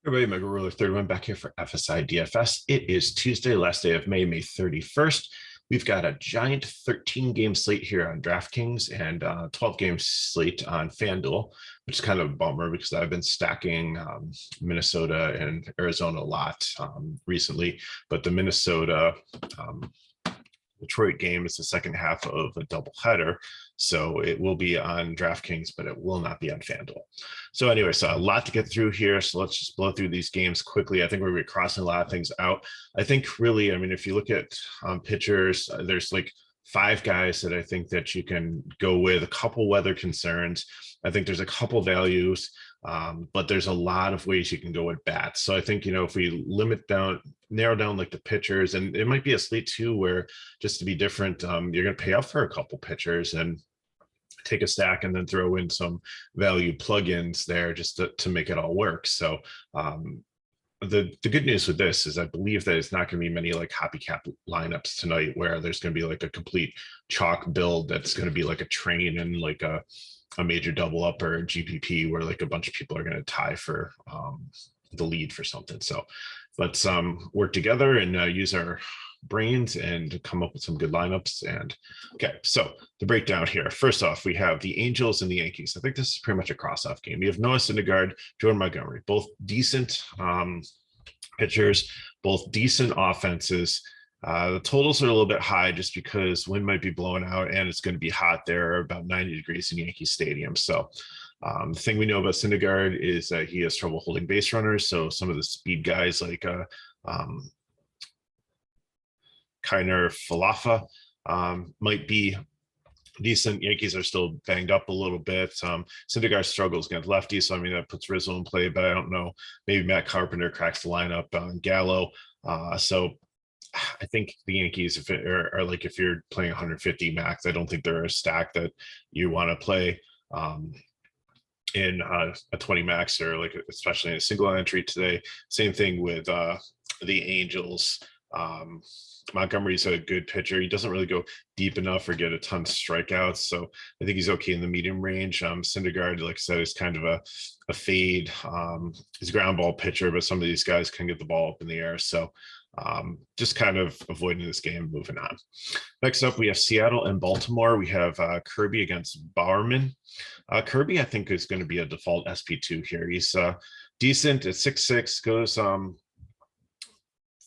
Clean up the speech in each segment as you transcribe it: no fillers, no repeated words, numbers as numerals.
Everybody, Mega Ruler Third One back here for FSI DFS. It is Tuesday, last day of May 31st. We've got a giant 13-game slate here on DraftKings and 12-game slate on FanDuel, which is kind of a bummer because I've been stacking Minnesota and Arizona a lot recently. But the Minnesota Detroit game is the second half of a doubleheader, so it will be on DraftKings, but it will not be on FanDuel. So anyway, so a lot to get through here, so let's just blow through these games quickly. I think we're going to be crossing a lot of things out. I think really, I mean, if you look at pitchers, there's like 5 guys that I think that you can go with. A couple weather concerns. I think there's a couple values, but there's a lot of ways you can go with bats. So I think, if we narrow down like the pitchers, and it might be a slate too, where just to be different, you're going to pay up for a couple pitchers and take a stack and then throw in some value plugins there just to make it all work. So the good news with this is I believe that it's not going to be many like copycat lineups tonight where there's going to be like a complete chalk build that's going to be like a train and like a major double up or a GPP where like a bunch of people are going to tie for the lead for something. So let's work together and use our brains and come up with some good lineups. And okay, so the breakdown here. First off, we have the Angels and the Yankees. I think this is pretty much a cross-off game. We have Noah Syndergaard, Jordan Montgomery, both decent pitchers, both decent offenses. The totals are a little bit high just because wind might be blowing out and it's going to be hot there, about 90 degrees in Yankee Stadium. So the thing we know about Syndergaard is that he has trouble holding base runners. So some of the speed guys like Kiner Falefa might be decent. Yankees are still banged up a little bit. Syndergaard struggles against lefties, so I mean that puts Rizzo in play, but I don't know. Maybe Matt Carpenter cracks the lineup on Gallo. So I think the Yankees, if you're playing 150 max, I don't think they're a stack that you want to play in a 20 max or like especially in a single entry today. Same thing with the Angels. Montgomery's a good pitcher. He doesn't really go deep enough or get a ton of strikeouts, so I think he's okay in the medium range. Syndergaard, like I said, is kind of a fade. He's a ground ball pitcher, but some of these guys can get the ball up in the air. So just kind of avoiding this game, moving on. Next up, we have Seattle and Baltimore. We have Kirby against Bowerman. Kirby, I think, is going to be a default SP2 here. He's decent at 6'6", goes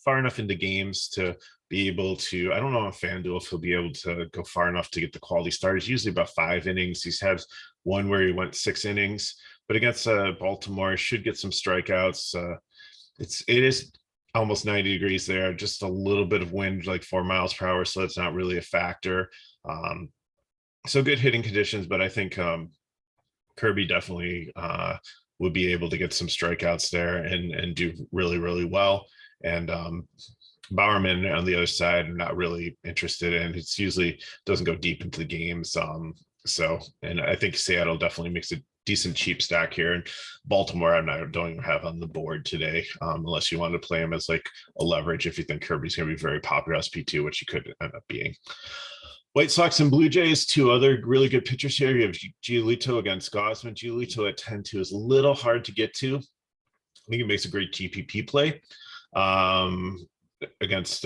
far enough into games to be able to, I don't know on FanDuel if he'll be able to go far enough to get the quality starts. Usually about 5 innings. He's had one where he went 6 innings, but against Baltimore, should get some strikeouts. It is almost 90 degrees there, just a little bit of wind, like 4 miles per hour, so it's not really a factor. So good hitting conditions, but I think Kirby definitely would be able to get some strikeouts there and do really, really well. And Bowerman on the other side, I'm not really interested in. It's usually doesn't go deep into the games. And I think Seattle definitely makes a decent cheap stack here. And Baltimore, don't even have on the board today, unless you want to play him as like a leverage if you think Kirby's going to be very popular SP2, which he could end up being. White Sox and Blue Jays, 2 other really good pitchers here. You have Giolito against Gausman. Giolito at 10-2 is a little hard to get to. I think it makes a great GPP play. Against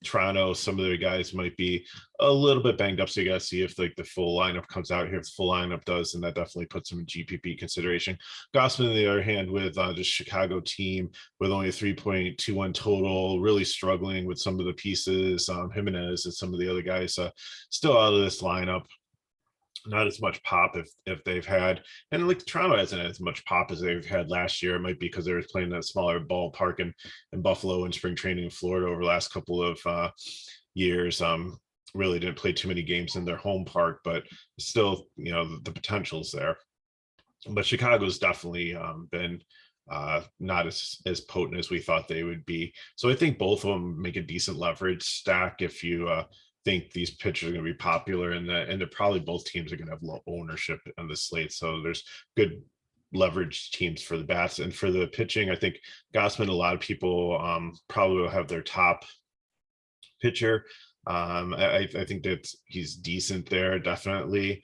Toronto, some of the guys might be a little bit banged up, so you got to see if like the full lineup comes out here. If the full lineup does, and that definitely puts them in GPP consideration. Gausman, on the other hand, with the Chicago team with only a 3.21 total, really struggling with some of the pieces. Jimenez and some of the other guys still out of this lineup. Not as much pop if they've had, and like Toronto hasn't had as much pop as they've had last year. It might be because they were playing that smaller ballpark in Buffalo and spring training in Florida over the last couple of years. Really didn't play too many games in their home park, but still, the potential's there. But Chicago's definitely been not as potent as we thought they would be. So I think both of them make a decent leverage stack if you think these pitchers are going to be popular, and they're probably both teams are going to have low ownership on the slate. So there's good leverage teams for the bats. And for the pitching, I think Gausman, a lot of people probably will have their top pitcher I think that he's decent there, definitely.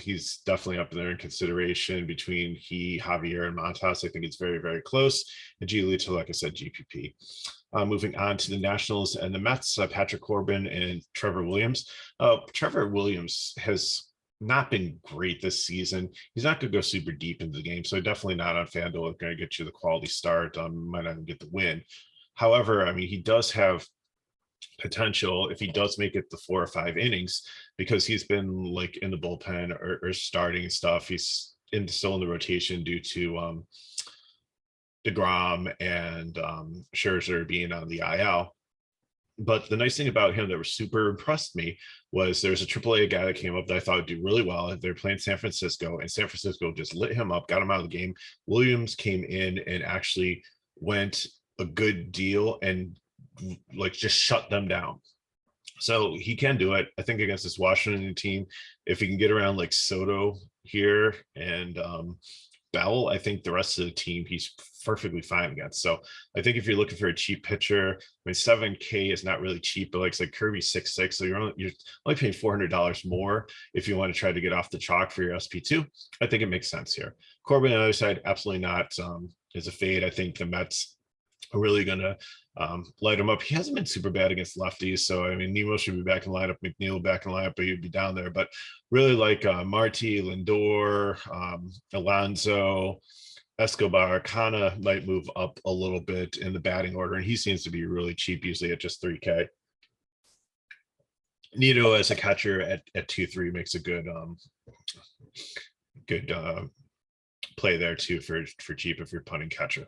He's definitely up there in consideration between Javier, and Montas. I think it's very, very close. And Giolito, like I said, GPP. Moving on to the Nationals and the Mets, Patrick Corbin and Trevor Williams. Trevor Williams has not been great this season. He's not going to go super deep into the game, so definitely not on FanDuel. Going to get you the quality start. Might not even get the win. However, I mean, he does have potential if he does make it the 4 or 5 innings, because he's been like in the bullpen or starting stuff. He's still in the rotation due to DeGrom and Scherzer being on the IL. But the nice thing about him that was super impressed me was there's a AAA guy that came up that I thought would do really well. They're playing San Francisco, and San Francisco just lit him up, got him out of the game. Williams came in and actually went a good deal and like just shut them down. So he can do it. I think against this Washington team, if he can get around like Soto here and Bell, I think the rest of the team he's perfectly fine against. So I think if you're looking for a cheap pitcher, I mean 7K is not really cheap, but like Kirby 6.6, so you're only paying $400 more if you want to try to get off the chalk for your SP2. I think it makes sense here. Corbin on the other side, absolutely not. Is a fade. I think the Mets are really going to light him up. He hasn't been super bad against lefties, so I mean Nemo should be back in the lineup, McNeil back in the lineup, but he'd be down there. But really like Marty, Lindor, Alonso, Escobar kind of might move up a little bit in the batting order, and he seems to be really cheap, usually at just 3K. Nito as a catcher at 2.3 makes a good play there too for cheap if you're punting catcher.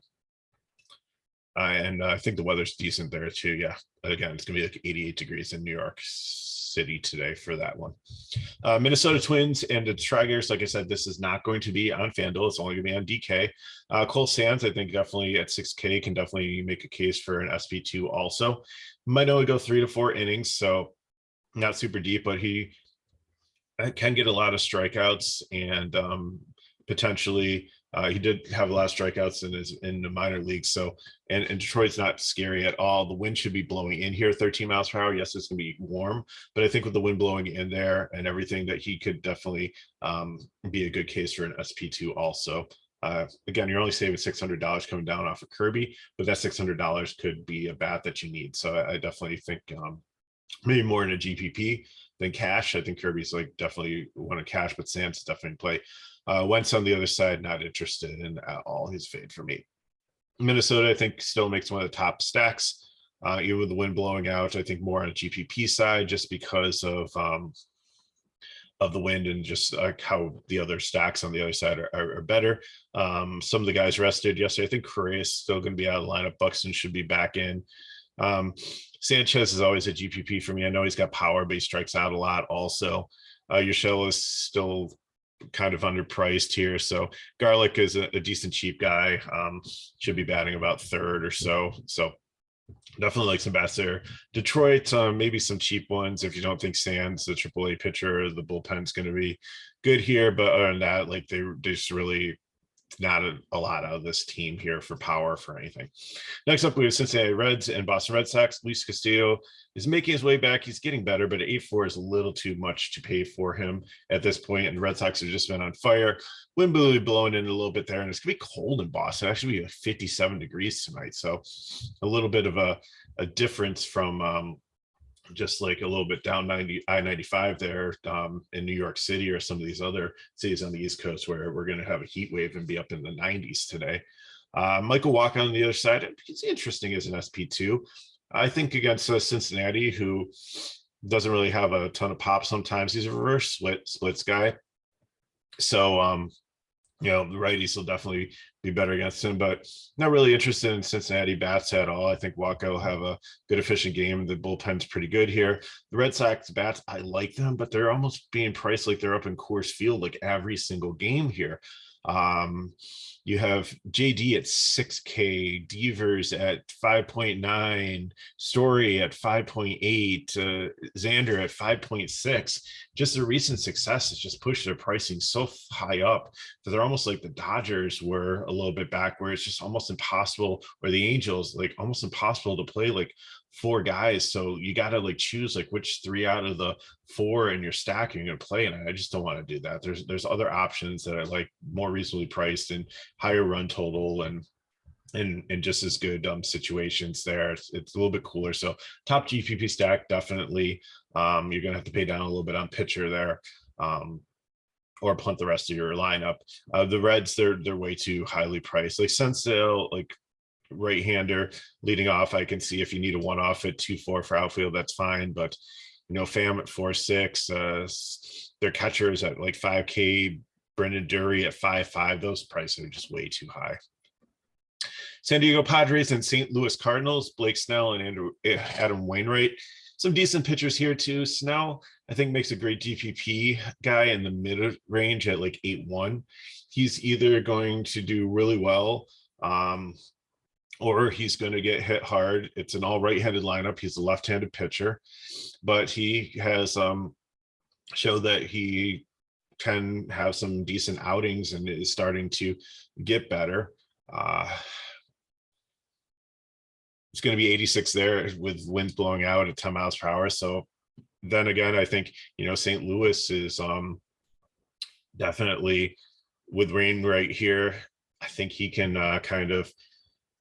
And I think the weather's decent there too. Yeah, again, it's gonna be like 88 degrees in New York City today for that one. Minnesota Twins and the Tigers. Like I said, this is not going to be on FanDuel. It's only gonna be on DK. Cole Sands, I think definitely at 6K can definitely make a case for an SP2 also. Might only go 3 to 4 innings, so not super deep, but he can get a lot of strikeouts and potentially he did have a lot of strikeouts in the minor leagues. So and Detroit's not scary at all. The wind should be blowing in here 13 miles per hour. Yes, it's gonna be warm, but I think with the wind blowing in there and everything, that he could definitely be a good case for an SP2 also. Again, you're only saving $600 coming down off of Kirby, but that $600 could be a bat that you need. So I definitely think maybe more in a GPP than cash. I think Kirby's like definitely one of cash, but Sam's definitely play. Wentz on the other side, not interested in at all. His fade for me. Minnesota, I think, still makes one of the top stacks. Even with the wind blowing out, I think more on a GPP side, just because of the wind and just how the other stacks on the other side are better. Some of the guys rested yesterday. I think Correa is still going to be out of the lineup. Buxton should be back in. Sanchez is always a GPP for me. I know he's got power, but he strikes out a lot also. Urshela is still kind of underpriced here. So Garlic is a decent cheap guy. Should be batting about third or so. So definitely like some bats there. Detroit, maybe some cheap ones if you don't think Sands, the AAA pitcher, the bullpen's going to be good here. But other than that, like they just really not a lot out of this team here for power for anything. Next up, we have Cincinnati Reds and Boston Red Sox. Luis Castillo is making his way back. He's getting better, but 8.4 is a little too much to pay for him at this point. And the Red Sox have just been on fire. Wind blowing in a little bit there, and it's gonna be cold in Boston. Actually, be 57 degrees tonight, so a little bit of a difference from just like a little bit down I-95 there in New York City or some of these other cities on the East Coast where we're going to have a heat wave and be up in the 90s today. Michael Wacha on the other side, he's interesting as an SP2. I think against Cincinnati, who doesn't really have a ton of pop sometimes. He's a reverse splits guy. So, the righties will definitely be better against him, but not really interested in Cincinnati bats at all. I think Wacha will have a good, efficient game. The bullpen's pretty good here. The Red Sox bats, I like them, but they're almost being priced like they're up in Coors Field like every single game here. You have JD at 6K, Devers at 5.9, Story at 5.8, Xander at 5.6. Just the recent success has just pushed their pricing so high up that they're almost like the Dodgers were a little bit back, where it's just almost impossible, or the Angels, like almost impossible to play like four guys. So you got to like choose like which three out of the four in your stack you're going to play. And I just don't want to do that. There's other options that are like more reasonably priced and higher run total and just as good situations there. It's a little bit cooler. So top GPP stack, definitely. You're gonna have to pay down a little bit on pitcher there, or punt the rest of your lineup. The Reds, they're way too highly priced. Like Senzel, like right-hander leading off, I can see if you need a one-off at 2-4 for outfield, that's fine. But Pham at 4-6, their catchers at like 5K, Brendan Dury at 5-5. Those prices are just way too high. San Diego Padres and St. Louis Cardinals, Blake Snell and Adam Wainwright. Some decent pitchers here too. Snell, I think, makes a great GPP guy in the mid-range at like 8-1. He's either going to do really well, or he's going to get hit hard. It's an all right-handed lineup. He's a left-handed pitcher, but he has showed that he can have some decent outings and is starting to get better. It's going to be 86 there with winds blowing out at 10 miles per hour. So then again, I think, St. Louis is definitely, with rain right here, I think he can kind of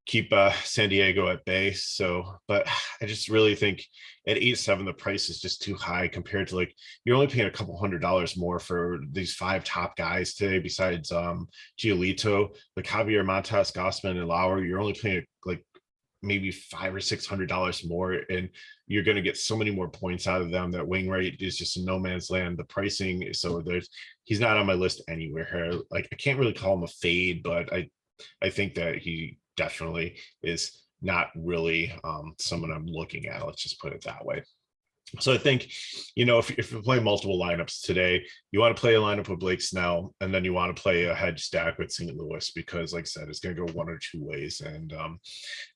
keep San Diego at bay. So, but I just really think at 8-7, the price is just too high compared to, like, you're only paying a couple $100 more for these 5 top guys today, besides Giolito, like Javier, Montas, Gossman, and Lauer. You're only paying like maybe $500 or $600 more, and you're going to get so many more points out of them that Wainwright is just in no man's land. The pricing, so he's not on my list anywhere here. Like, I can't really call him a fade, but I think that he definitely is not really someone I'm looking at. Let's just put it that way. So I think, if you're playing multiple lineups today, you want to play a lineup with Blake Snell, and then you want to play a hedge stack with St. Louis, because, like I said, it's going to go one or two ways, and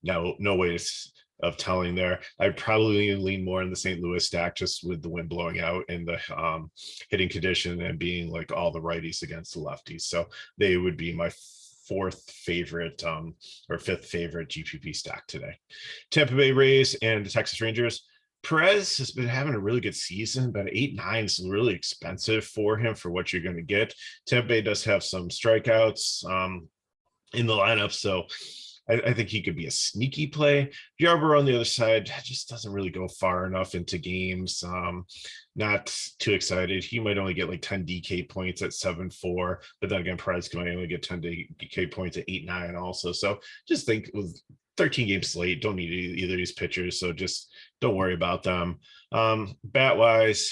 no ways of telling there. I'd probably lean more in the St. Louis stack, just with the wind blowing out and the hitting condition and being like all the righties against the lefties. So they would be my fourth favorite or fifth favorite GPP stack today. Tampa Bay Rays and the Texas Rangers. Perez has been having a really good season, but 8-9 is really expensive for him for what you're going to get. Tampa Bay does have some strikeouts in the lineup, so I think he could be a sneaky play. Yarbrough on the other side just doesn't really go far enough into games. Not too excited. He might only get like 10 DK points at 7-4, but then again, Perez can only get 10 DK points at 8-9 also. So just think with 13 game slate, don't need either of these pitchers, so just don't worry about them. Bat wise,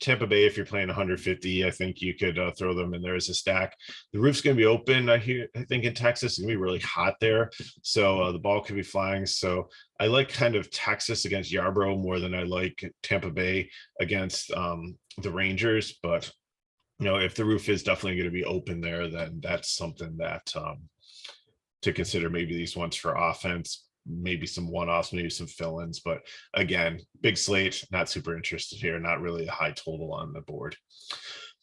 Tampa Bay, if you're playing 150, I think you could throw them in there as a stack. The roof's going to be open, I think in Texas. It's going to be really hot there, so the ball could be flying. So I like kind of Texas against Yarbrough more than I like Tampa Bay against the Rangers. But if the roof is definitely going to be open there, then that's something that to consider. Maybe these ones for offense, maybe some one-offs, maybe some fill-ins, but again, big slate, not super interested here, not really a high total on the board.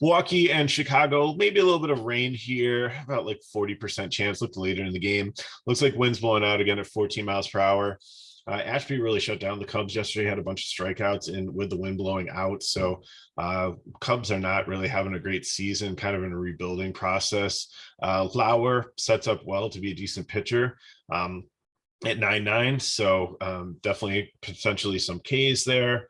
Milwaukee and Chicago, maybe a little bit of rain here, about like 40% chance. Looked later in the game. Looks like wind's blowing out again at 14 miles per hour. Ashby really shut down the Cubs yesterday, had a bunch of strikeouts and with the wind blowing out. So Cubs are not really having a great season, kind of in a rebuilding process. Lauer sets up well to be a decent pitcher at 9-9. So definitely potentially some Ks there.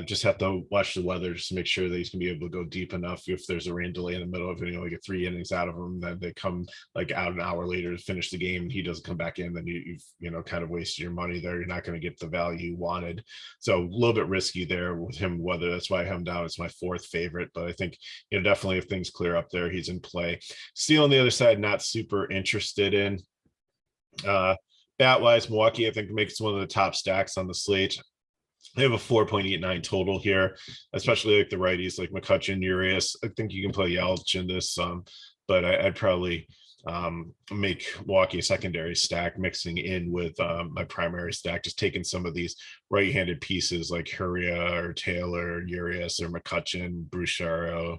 Just have to watch the weather just to make sure that he's gonna be able to go deep enough. If there's a rain delay in the middle of it, you only get 3 innings out of him, then they come like out an hour later to finish the game and he doesn't come back in, then you've kind of wasted your money there. You're not going to get the value you wanted. So a little bit risky there with him weather. That's why I have him down as my fourth favorite, but I think definitely if things clear up there, he's in play. Steele on the other side, not super interested in. Bat wise, Milwaukee I think makes one of the top stacks on the slate. They have a 4.89 total here, especially like the righties like McCutchen, Urias. I think you can play Yelich in this, but I'd probably make Milwaukee a secondary stack, mixing in with my primary stack, just taking some of these right-handed pieces like Huria or Taylor, Urias or McCutcheon, Brucharo.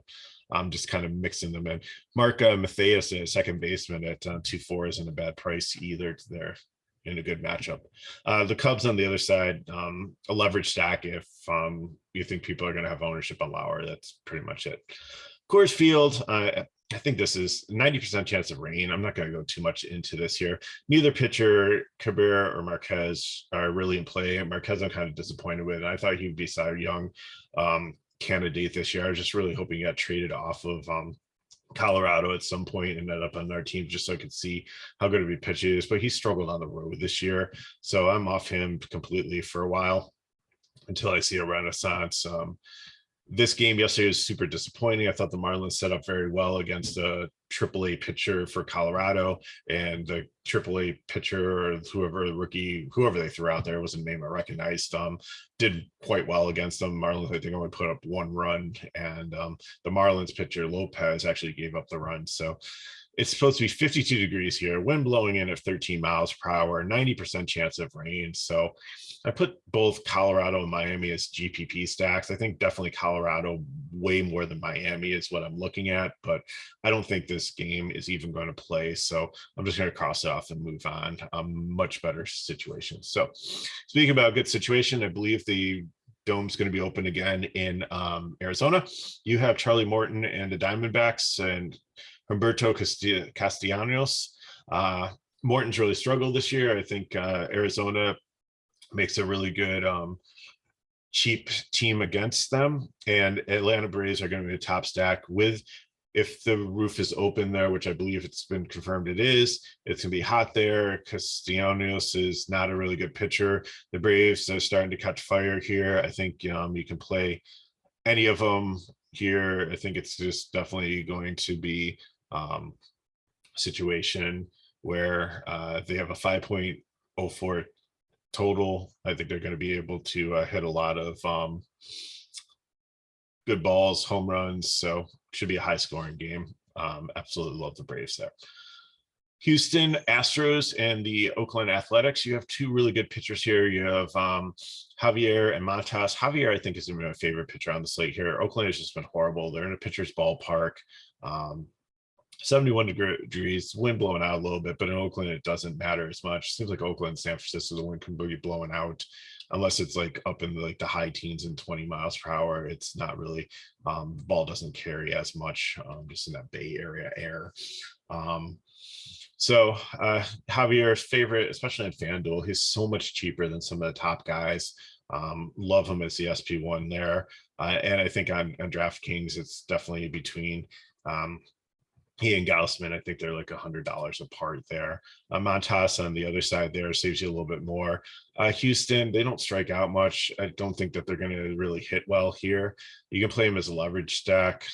I'm just kind of mixing them in. Mark Matthias, a second baseman at 2.4 isn't a bad price either. They're in a good matchup. The Cubs on the other side, a leverage stack if you think people are going to have ownership on Lauer. That's pretty much it. Coors Field, I think this is 90% chance of rain. I'm not going to go too much into this here. Neither pitcher, Cabrera or Marquez, are really in play. Marquez, I'm kind of disappointed with. I thought he'd be Cy Young candidate this year. I was just really hoping he got traded off of Colorado at some point and ended up on our team just so I could see how good of a pitch he is. But he struggled on the road this year. So I'm off him completely for a while until I see a renaissance. This game yesterday was super disappointing. I thought the Marlins set up very well against a AAA pitcher for Colorado, and the AAA pitcher or whoever the rookie, whoever they threw out there was a name I recognized, did quite well against them. Marlins, I think, only put up 1 run, and the Marlins pitcher Lopez actually gave up the run. So it's supposed to be 52 degrees here, wind blowing in at 13 miles per hour, 90% chance of rain. So I put both Colorado and Miami as GPP stacks. I think definitely Colorado way more than Miami is what I'm looking at, but I don't think this game is even going to play. So I'm just going to cross it off and move on. Much better situation. So speaking about good situation, I believe the Dome's going to be open again in Arizona. You have Charlie Morton and the Diamondbacks and Humberto Castellanos. Morton's really struggled this year. I think Arizona makes a really good cheap team against them, and Atlanta Braves are going to be a top stack with, if the roof is open there, which I believe it's been confirmed it is, it's going to be hot there. Castellanos is not a really good pitcher. The Braves are starting to catch fire here. I think you can play any of them here. I think it's just definitely going to be a situation where they have a 5.04 total. I think they're going to be able to hit a lot of good balls, home runs. So should be a high scoring game. Absolutely love the Braves there. Houston Astros and the Oakland Athletics. You have 2 really good pitchers here. You have Javier and Montas. Javier, I think, is my favorite pitcher on the slate here. Oakland has just been horrible. They're in a pitcher's ballpark. 71 degrees, wind blowing out a little bit, but in Oakland, it doesn't matter as much. It seems like Oakland and San Francisco, the wind can be blowing out unless it's like up in the high teens and 20 miles per hour. It's not really, the ball doesn't carry as much just in that Bay Area air. So Javier's favorite, especially on FanDuel, he's so much cheaper than some of the top guys. Love him as the SP1 there. And I think on DraftKings, it's definitely between he and Gaussman. I think they're like $100 apart there. Montas on the other side there saves you a little bit more. Houston, they don't strike out much. I don't think that they're going to really hit well here. You can play them as a leverage stack.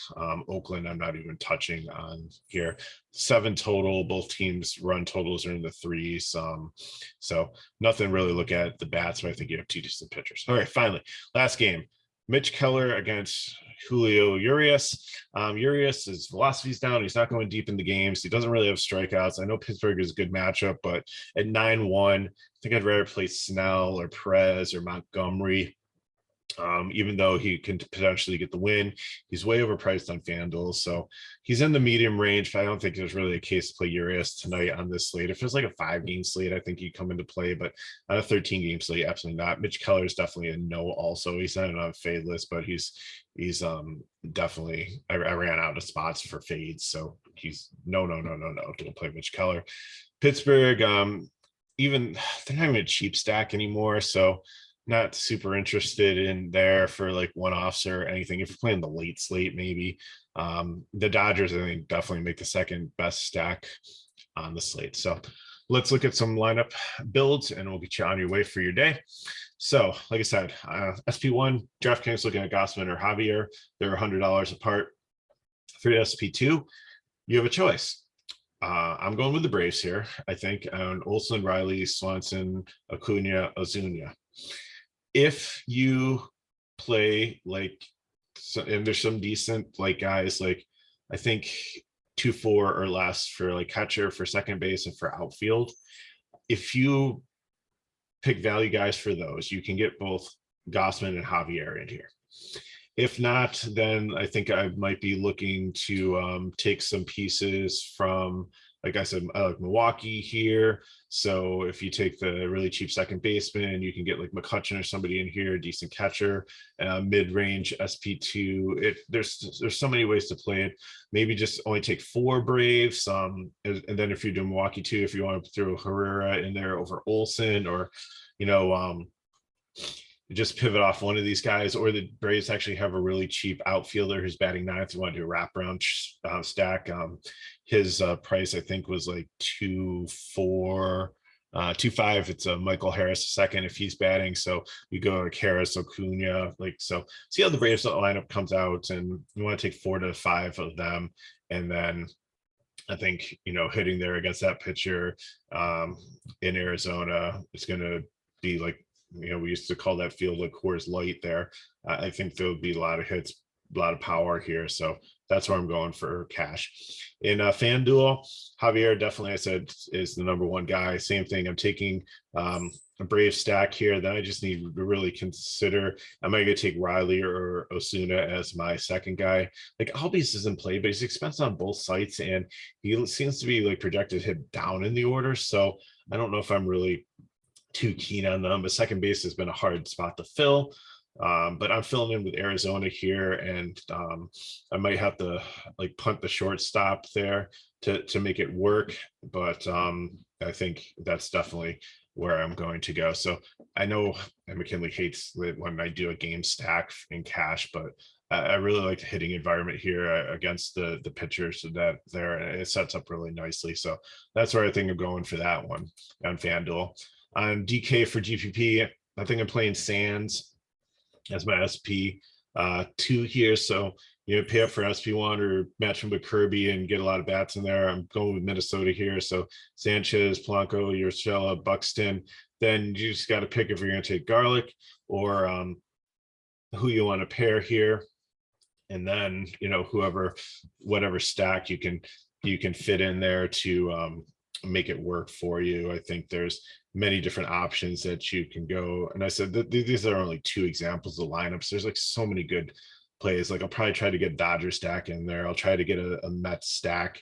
Oakland, I'm not even touching on here. 7 total. Both teams' run totals are in the 3s. So nothing really to look at the bats, but I think you have 2 decent pitchers. All right, finally, last game. Mitch Keller against Julio Urias. Urias' velocity's down. He's not going deep in the games. He doesn't really have strikeouts. I know Pittsburgh is a good matchup, but at 9-1, I think I'd rather play Snell or Perez or Montgomery. Even though he can potentially get the win, he's way overpriced on FanDuel. So he's in the medium range, but I don't think there's really a case to play Urias tonight on this slate. If it's like a 5-game slate, I think he'd come into play, but on a 13-game slate, absolutely not. Mitch Keller is definitely a no also. He's not on a fade list, but he's definitely, I ran out of spots for fades. So he's no, don't play Mitch Keller. Pittsburgh, even they're not even a cheap stack anymore. So not super interested in there for like one-offs or anything. If you're playing the late slate, maybe the Dodgers, I think, definitely make the second best stack on the slate. So let's look at some lineup builds and we'll get you on your way for your day. So like I said, SP1, DraftKings looking at Gaussman or Javier. They're $100 apart. For SP2, you have a choice. I'm going with the Braves here, I think, on Olsen, Riley, Swanson, Acuna, Ozuna. If you play like, and there's some decent like guys, like I think 2.4 or less for like catcher, for second base, and for outfield. If you pick value guys for those, you can get both Gossman and Javier in here. If not, then I think I might be looking to take some pieces from, like I said, I like Milwaukee here. So if you take the really cheap second baseman, you can get like McCutchen or somebody in here, decent catcher, mid-range SP2. There's so many ways to play it. Maybe just only take 4 Braves. And then if you're doing Milwaukee too, if you want to throw Herrera in there over Olsen, or just pivot off one of these guys, or the Braves actually have a really cheap outfielder who's batting 9th. You want to do a wraparound stack. His price, I think, was like 2.4, 2.5. It's a Michael Harris second if he's batting. So you go like Harris, Acuna, so see how the Braves lineup comes out, and you want to take 4 to 5 of them, and then I think hitting there against that pitcher in Arizona, it's going to be like, we used to call that field like Coors Light there. I think there'll be a lot of hits, a lot of power here. So that's where I'm going for cash. In FanDuel, Javier, definitely, I said, is the #1 guy. Same thing. I'm taking a Brave stack here. Then I just need to really consider, am I going to take Riley or Osuna as my second guy? Like, Albies is in play, but he's expensive on both sites, and he seems to be like projected to hit down in the order. So I don't know if I'm really too keen on them, but second base has been a hard spot to fill. But I'm filling in with Arizona here, and I might have to like punt the shortstop there to make it work. But I think that's definitely where I'm going to go. So I know McKinley hates when I do a game stack in cash, but I really like the hitting environment here against the pitchers that there, and it sets up really nicely. So that's where I think I'm going for that one on FanDuel. On DK for GPP, I think I'm playing Sands as my SP2 here. So pay up for SP1 or match him with Kirby and get a lot of bats in there. I'm going with Minnesota here. So Sanchez, Polanco, Urshela, Buxton. Then you just got to pick if you're going to take Garlic or who you want to pair here. And then whatever stack you can fit in there to make it work for you. I think there's many different options that you can go. And I said that these are only 2 examples of lineups. There's like so many good plays. Like I'll probably try to get Dodger stack in there. I'll try to get a Mets stack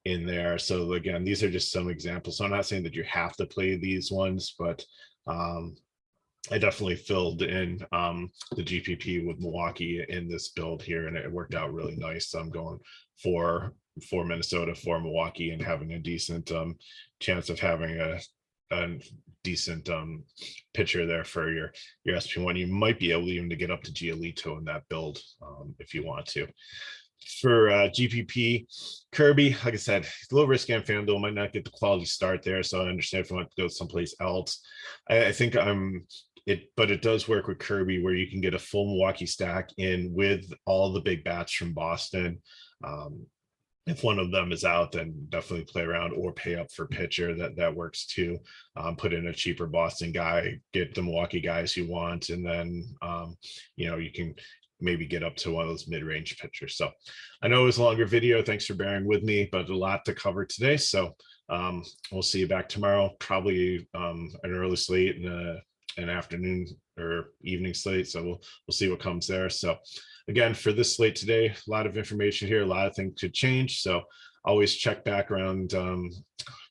in there. So again, these are just some examples. So I'm not saying that you have to play these ones, but I definitely filled in the GPP with Milwaukee in this build here, and it worked out really nice. So I'm going for Minnesota, for Milwaukee, and having a decent chance of having a decent pitcher there for your SP1. You might be able even to get up to Giolito in that build if you want to. For GPP, Kirby, like I said, a little risky on FanDuel, might not get the quality start there, so I understand if you want to go someplace else. I think but it does work with Kirby, where you can get a full Milwaukee stack in with all the big bats from Boston. If one of them is out, then definitely play around or pay up for pitcher. That works too. Put in a cheaper Boston guy, get the Milwaukee guys you want, and then you can maybe get up to one of those mid-range pitchers. So I know it was a longer video. Thanks for bearing with me, but a lot to cover today. So we'll see you back tomorrow, probably an early slate and an afternoon or evening slate. So we'll see what comes there. So again, for this slate today, a lot of information here, a lot of things could change. So always check back around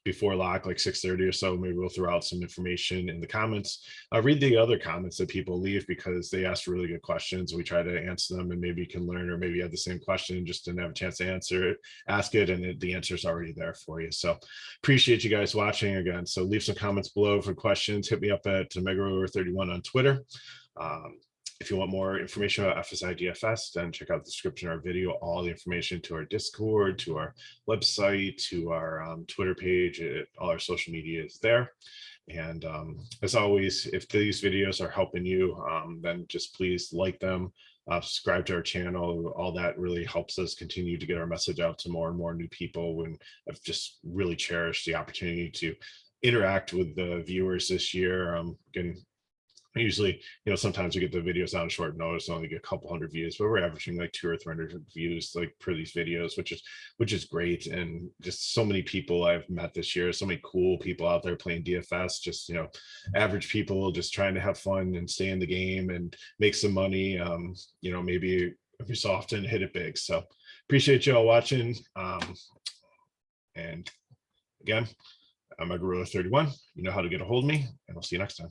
before lock, like 6:30 or so. Maybe we'll throw out some information in the comments. Read the other comments that people leave, because they ask really good questions. We try to answer them, and maybe you can learn, or maybe you have the same question and just didn't have a chance to ask it, and the answer is already there for you. So appreciate you guys watching again. So leave some comments below for questions. Hit me up at MegaRower31 on Twitter. If you want more information about FSI DFS, then check out the description of our video. All the information to our Discord, to our website, to our Twitter page, all our social media is there. And as always, if these videos are helping you, then just please like them, subscribe to our channel. All that really helps us continue to get our message out to more and more new people. And I've just really cherished the opportunity to interact with the viewers this year. Getting Usually, sometimes we get the videos on short notice, only get a couple hundred views, but we're averaging like 200 or 300 views like per these videos, which is great. And just so many people I've met this year, so many cool people out there playing DFS, just average people just trying to have fun and stay in the game and make some money. Maybe every so often hit it big. So appreciate you all watching. And again, I'm a Gorilla 31. You know how to get a hold of me, and I'll see you next time.